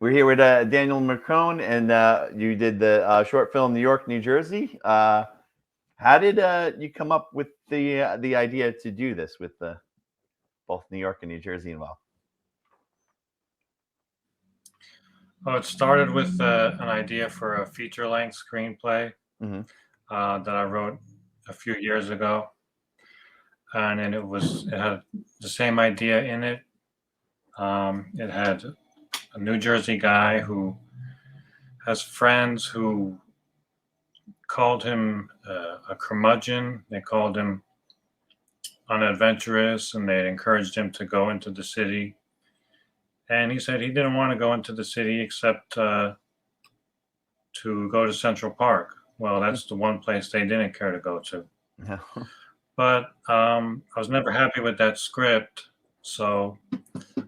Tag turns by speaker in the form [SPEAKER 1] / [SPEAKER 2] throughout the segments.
[SPEAKER 1] We're here with Daniel McCrone, and you did the short film New York, New Jersey. How did you come up with the idea to do this with both New York and New Jersey involved?
[SPEAKER 2] Oh, it started with an idea for a feature-length screenplay
[SPEAKER 1] Hmm.
[SPEAKER 2] that I wrote a few years ago, and then it had the same idea in it. It had a New Jersey guy who has friends who called him a curmudgeon. They called him unadventurous, and they encouraged him to go into the city. And he said he didn't want to go into the city except to go to Central Park. Well, that's the one place they didn't care to go to. But I was never happy with that script, so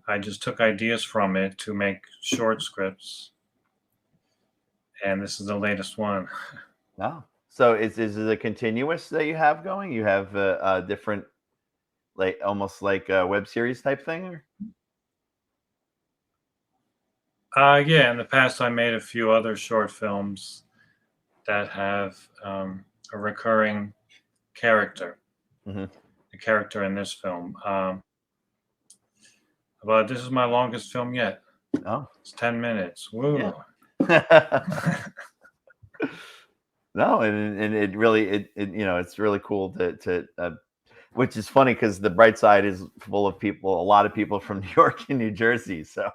[SPEAKER 2] I just took ideas from it to make short scripts, and this is the latest one.
[SPEAKER 1] No. So is it a continuous that you have going? You have a different, like almost like a web series type thing? Or?
[SPEAKER 2] Yeah, in the past, I made a few other short films that have a recurring character,
[SPEAKER 1] Hmm.
[SPEAKER 2] the character in this film. But this is my longest film yet.
[SPEAKER 1] Oh,
[SPEAKER 2] It's 10 minutes.
[SPEAKER 1] yeah.
[SPEAKER 2] Woo.
[SPEAKER 1] No, and it really it's really cool to which is funny because the Brightside is full of people, a lot of people from New York and New Jersey. So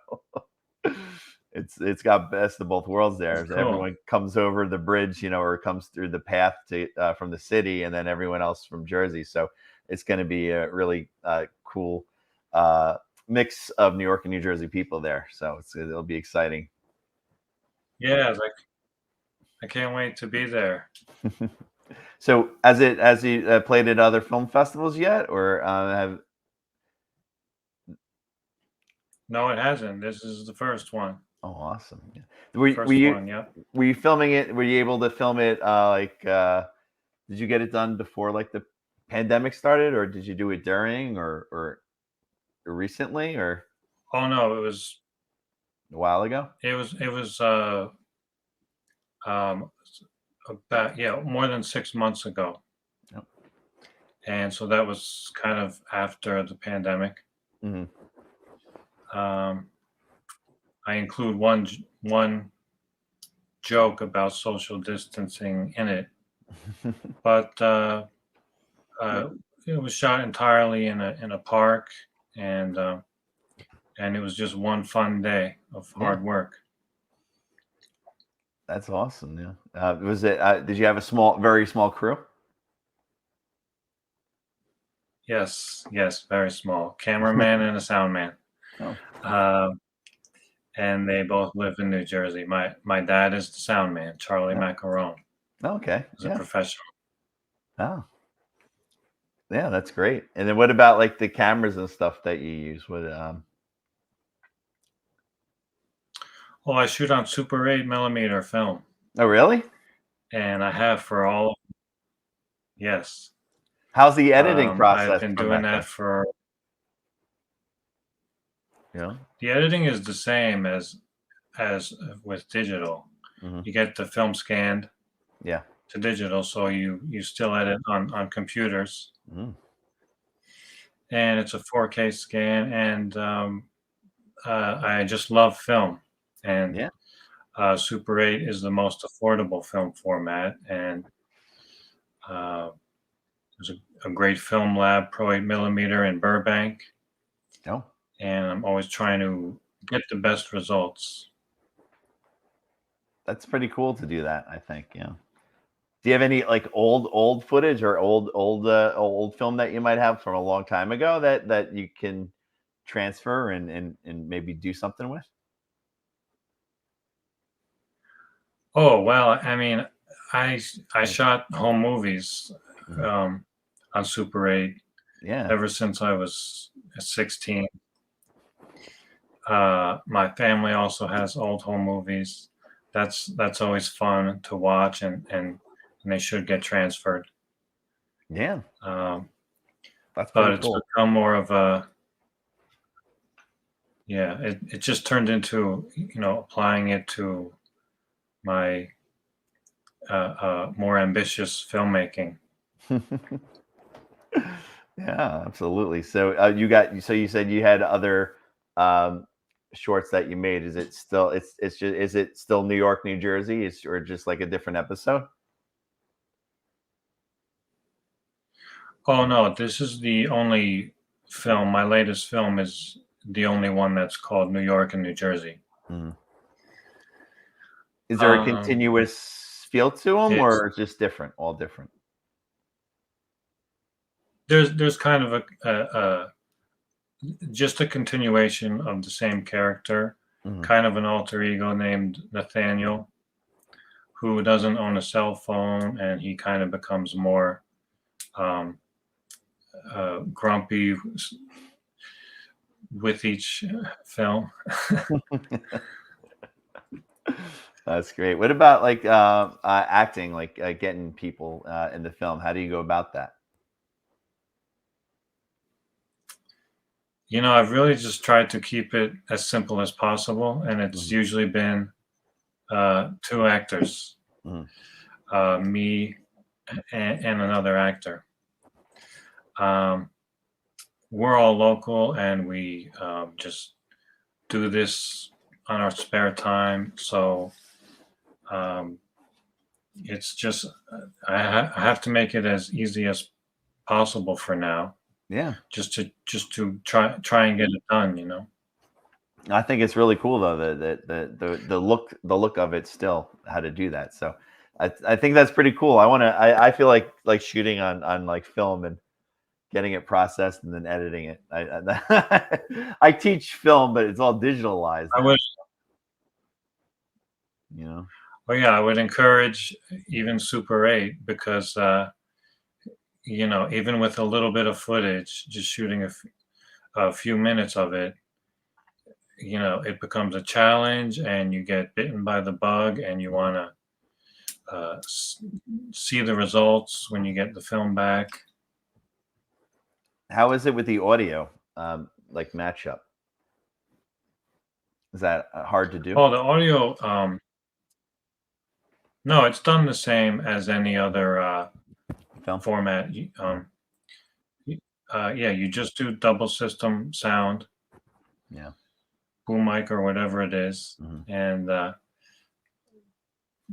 [SPEAKER 1] it's got best of both worlds
[SPEAKER 2] That's
[SPEAKER 1] there.
[SPEAKER 2] cool.
[SPEAKER 1] Everyone comes over the bridge, or comes through the path to from the city, and then everyone else from Jersey. So it's going to be a really cool uh, mix of New York and New Jersey people there. So it'll be exciting.
[SPEAKER 2] Yeah, like I can't wait to be there.
[SPEAKER 1] So as you played at other film festivals yet, or have?
[SPEAKER 2] No, it hasn't. This is the first one.
[SPEAKER 1] Oh, awesome! Yeah. Were
[SPEAKER 2] First
[SPEAKER 1] you
[SPEAKER 2] one, yeah.
[SPEAKER 1] were you filming it? Were you able to film it? Did you get it done before like the pandemic started, or did you do it during, or recently, or
[SPEAKER 2] Oh no,
[SPEAKER 1] a while ago?
[SPEAKER 2] it was um about more than 6 months ago,
[SPEAKER 1] Yep.
[SPEAKER 2] and so that was kind of after the pandemic.
[SPEAKER 1] Hmm.
[SPEAKER 2] Um, I include one joke about social distancing in it, but uh, it was shot entirely in a park, and uh, and it was just one fun day of
[SPEAKER 1] Yeah,
[SPEAKER 2] hard work.
[SPEAKER 1] that's awesome. Yeah. Was it? Did you have a very small crew?
[SPEAKER 2] Yes, yes, very small. Cameraman and a sound man.
[SPEAKER 1] Oh,
[SPEAKER 2] Uh, and they both live in New Jersey. My dad is the sound man. Charlie
[SPEAKER 1] yeah.
[SPEAKER 2] Macaron
[SPEAKER 1] Okay.
[SPEAKER 2] is a
[SPEAKER 1] Yeah.
[SPEAKER 2] professional.
[SPEAKER 1] Oh, yeah. That's great. And then what about like the cameras and stuff that you use? What?
[SPEAKER 2] Oh, I shoot on Super 8 millimeter film,
[SPEAKER 1] Oh, really?
[SPEAKER 2] and I have for all. Yes,
[SPEAKER 1] How's the editing
[SPEAKER 2] I've
[SPEAKER 1] process
[SPEAKER 2] been
[SPEAKER 1] from
[SPEAKER 2] doing
[SPEAKER 1] that
[SPEAKER 2] that
[SPEAKER 1] then?
[SPEAKER 2] for.
[SPEAKER 1] You know?
[SPEAKER 2] The editing is the same as with digital.
[SPEAKER 1] Hmm.
[SPEAKER 2] You get the film scanned
[SPEAKER 1] Yeah.
[SPEAKER 2] to digital, so you still edit on computers,
[SPEAKER 1] Mm.
[SPEAKER 2] and it's a 4K scan, and I just love film, and
[SPEAKER 1] Yeah.
[SPEAKER 2] Super 8 is the most affordable film format, and uh, there's a great film lab, Pro 8 millimeter in Burbank,
[SPEAKER 1] Oh,
[SPEAKER 2] and I'm always trying to get the best results.
[SPEAKER 1] that's pretty cool to do that, I think. Yeah. Do you have any like old footage or old film that you might have from a long time ago that you can transfer and maybe do something with?
[SPEAKER 2] Oh well, I mean, I I shot home movies
[SPEAKER 1] Mhm.
[SPEAKER 2] um, on Super 8
[SPEAKER 1] Yeah.
[SPEAKER 2] ever since I was 16. My family also has old home movies. That's always fun to watch, and they should get transferred.
[SPEAKER 1] Yeah.
[SPEAKER 2] Um,
[SPEAKER 1] That's
[SPEAKER 2] but
[SPEAKER 1] pretty
[SPEAKER 2] it's
[SPEAKER 1] cool.
[SPEAKER 2] become more of yeah, it just turned into, applying it to my more ambitious filmmaking.
[SPEAKER 1] Yeah, absolutely. So so you said you had other um, shorts that you made. Is it still it's just is it still New York, New Jersey, or just like a different episode?
[SPEAKER 2] Oh no, this is the only film. My latest film is the only one that's called New York and New Jersey.
[SPEAKER 1] Mhm. Is there a
[SPEAKER 2] Um,
[SPEAKER 1] continuous feel to them,
[SPEAKER 2] it's
[SPEAKER 1] or just different, all different?
[SPEAKER 2] there's kind of a just a continuation of the same character,
[SPEAKER 1] Mhm.
[SPEAKER 2] kind of an alter ego named Nathaniel, who doesn't own a cell phone, and he kind of becomes more um, grumpy with each film.
[SPEAKER 1] That's great. What about like acting, like getting people in the film? How do you go about that?
[SPEAKER 2] I've really just tried to keep it as simple as possible, and it's
[SPEAKER 1] Mhm.
[SPEAKER 2] usually been two actors,
[SPEAKER 1] Mhm.
[SPEAKER 2] me and another actor. Um, we're all local, and we just do this on our spare time. So um, it's just I have to make it as easy as possible for now,
[SPEAKER 1] Yeah.
[SPEAKER 2] just to try and get it done.
[SPEAKER 1] I think it's really cool though the look of it still how to do that. So I think that's pretty cool. I feel like shooting on like film and getting it processed and then editing it. I teach film, but it's all digitalized
[SPEAKER 2] I
[SPEAKER 1] now.
[SPEAKER 2] would,
[SPEAKER 1] You know.
[SPEAKER 2] well, yeah, I would encourage even Super 8 because even with a little bit of footage, just shooting a few minutes of it, it becomes a challenge, and you get bitten by the bug, and you want to see the results when you get the film back.
[SPEAKER 1] How is it with the audio, like matchup? Is that hard to do?
[SPEAKER 2] Oh, the audio, no, it's done the same as any other
[SPEAKER 1] Film.
[SPEAKER 2] format. Yeah, you just do double system sound,
[SPEAKER 1] Yeah.
[SPEAKER 2] boom mic or whatever it is,
[SPEAKER 1] Hmm.
[SPEAKER 2] and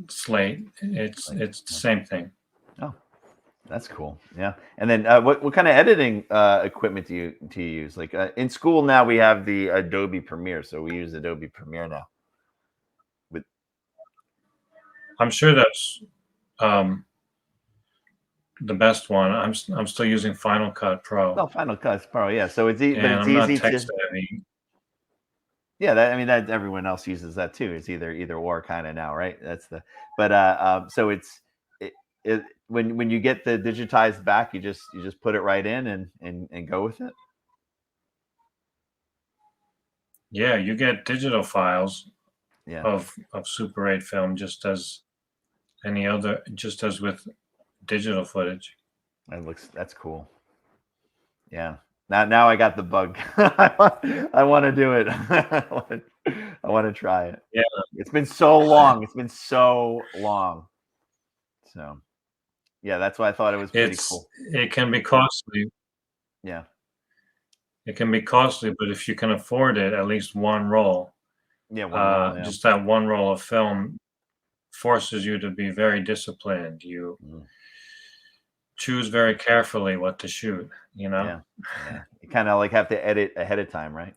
[SPEAKER 2] slate.
[SPEAKER 1] Like,
[SPEAKER 2] It's the
[SPEAKER 1] yeah.
[SPEAKER 2] same thing.
[SPEAKER 1] Oh, that's cool. Yeah. And then what kind of editing equipment do you use? Like in school now we have the Adobe Premiere, so we use Adobe Premiere now. With
[SPEAKER 2] I'm sure that's um, the best one. I'm still using Final Cut Pro,
[SPEAKER 1] oh, Final Cut Pro, yeah. So but
[SPEAKER 2] and
[SPEAKER 1] it's
[SPEAKER 2] I'm not
[SPEAKER 1] easy
[SPEAKER 2] tech
[SPEAKER 1] to.
[SPEAKER 2] savvy.
[SPEAKER 1] Yeah, I mean that everyone else uses that too. It's either or kind of now, right? That's the but so it, when you get the digitized back, you just put it right in and go with it.
[SPEAKER 2] Yeah, you get digital files
[SPEAKER 1] Yeah,
[SPEAKER 2] of Super 8 film just as with digital footage.
[SPEAKER 1] that's cool. Yeah. Now I got the bug. I want to do it. I want to try it.
[SPEAKER 2] Yeah,
[SPEAKER 1] It's been so long. It's been so long. So yeah, that's why I thought it was pretty
[SPEAKER 2] it's
[SPEAKER 1] cool.
[SPEAKER 2] it can be costly.
[SPEAKER 1] Yeah.
[SPEAKER 2] It can be costly, but if you can afford it, at least one roll,
[SPEAKER 1] Yeah, one roll. Yeah.
[SPEAKER 2] just that one roll of film forces you to be very disciplined. You
[SPEAKER 1] Mm.
[SPEAKER 2] choose very carefully what to shoot, you know?
[SPEAKER 1] Yeah, yeah. You kinda, like, have to edit ahead of time, right?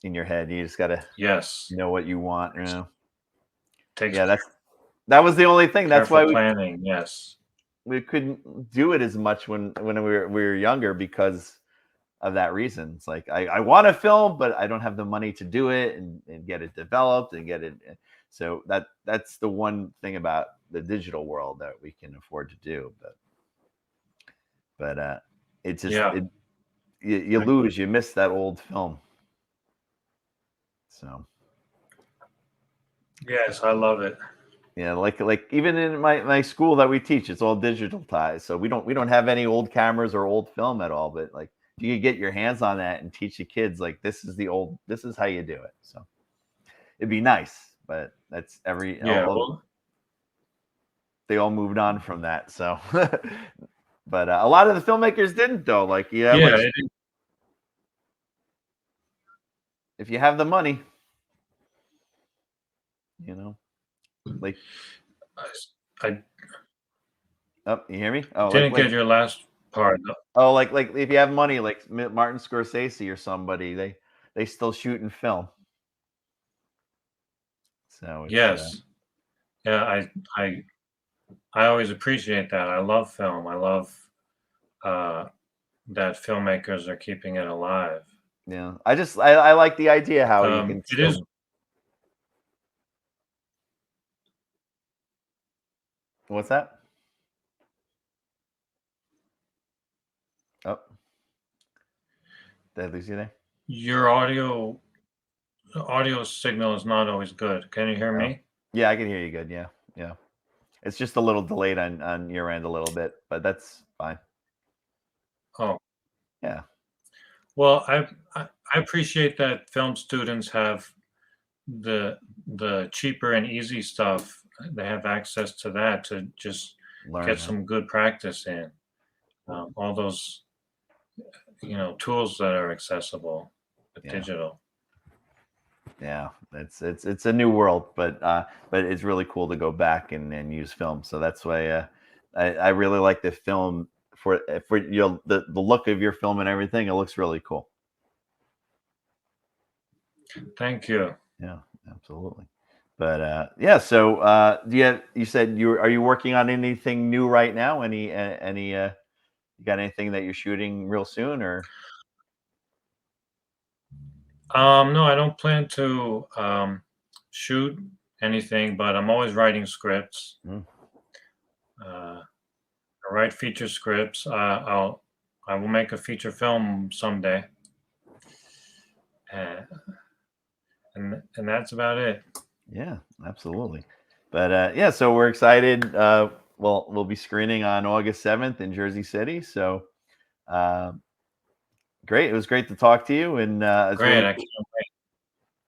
[SPEAKER 1] In your head, you just gotta
[SPEAKER 2] Yes.
[SPEAKER 1] know what you want, you know?
[SPEAKER 2] Takes
[SPEAKER 1] Yeah, that was the only thing. That's
[SPEAKER 2] careful
[SPEAKER 1] why
[SPEAKER 2] planning, yes.
[SPEAKER 1] we couldn't do it as much when we were younger because of that reason. It's like, I wanna film, but I don't have the money to do it and get it developed and get it so that's the one thing about the digital world that we can afford to do, but it just
[SPEAKER 2] Yeah.
[SPEAKER 1] you
[SPEAKER 2] I
[SPEAKER 1] lose, you miss that old film, so.
[SPEAKER 2] Yes, I love it.
[SPEAKER 1] Yeah, like even in my school that we teach, it's all digitalized. So we don't have any old cameras or old film at all. But like if you could get your hands on that and teach the kids, like, this is how you do it. So it'd be nice, but that's
[SPEAKER 2] Yeah, well,
[SPEAKER 1] they all moved on from that. So, but a lot of the filmmakers didn't though. Like, you have
[SPEAKER 2] yeah,
[SPEAKER 1] like,
[SPEAKER 2] it is.
[SPEAKER 1] if you have the money, you know, like,
[SPEAKER 2] I
[SPEAKER 1] oh, you hear me? Oh,
[SPEAKER 2] didn't get your last part.
[SPEAKER 1] like if you have money, like Martin Scorsese or somebody, they still shoot and film. So it's
[SPEAKER 2] Yes. Yeah, I always appreciate that. I love film. I love uh, that filmmakers are keeping it alive.
[SPEAKER 1] yeah. I like the idea how you can
[SPEAKER 2] It is.
[SPEAKER 1] still. What's that? Oh, did I lose you there?
[SPEAKER 2] Your audio signal is not always good. Can you hear
[SPEAKER 1] Oh,
[SPEAKER 2] me?
[SPEAKER 1] yeah, I can hear you good. Yeah, yeah. It's just a little delayed on your end a little bit, but that's fine.
[SPEAKER 2] Oh,
[SPEAKER 1] Yeah,
[SPEAKER 2] well, I appreciate that film students have the the cheaper and easy stuff. They have access to that to just
[SPEAKER 1] learn
[SPEAKER 2] get
[SPEAKER 1] how.
[SPEAKER 2] some good practice in. All those tools that are accessible with
[SPEAKER 1] Yeah,
[SPEAKER 2] digital.
[SPEAKER 1] yeah. It's a new world, but it's really cool to go back and use film. So that's why I really like the film for the look of your film and everything. It looks really cool.
[SPEAKER 2] Thank you.
[SPEAKER 1] Yeah, absolutely. But yeah, so you said are you working on anything new right now? Any you got anything that you're shooting real soon or?
[SPEAKER 2] No, I don't plan to shoot anything, but I'm always writing scripts.
[SPEAKER 1] Mm,
[SPEAKER 2] Uh, I write feature scripts. I will make a feature film someday, uh, and that's about it.
[SPEAKER 1] yeah, absolutely. But yeah, so we're excited. We'll be screening on August 7th in Jersey City. So uh, great. It was great to talk to you, and it's
[SPEAKER 2] Great. I can't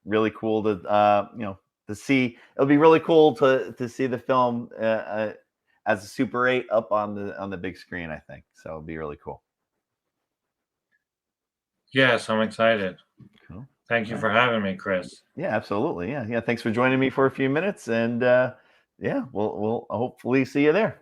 [SPEAKER 1] really cool to to see. It'll be really cool to see the film as a Super 8 up on the big screen. I think so. It'll be really cool.
[SPEAKER 2] Yes, I'm excited.
[SPEAKER 1] Cool.
[SPEAKER 2] Thank you
[SPEAKER 1] All right.
[SPEAKER 2] for having me, Chris.
[SPEAKER 1] Yeah, absolutely. Yeah, yeah. Thanks for joining me for a few minutes, and yeah, we'll hopefully see you there.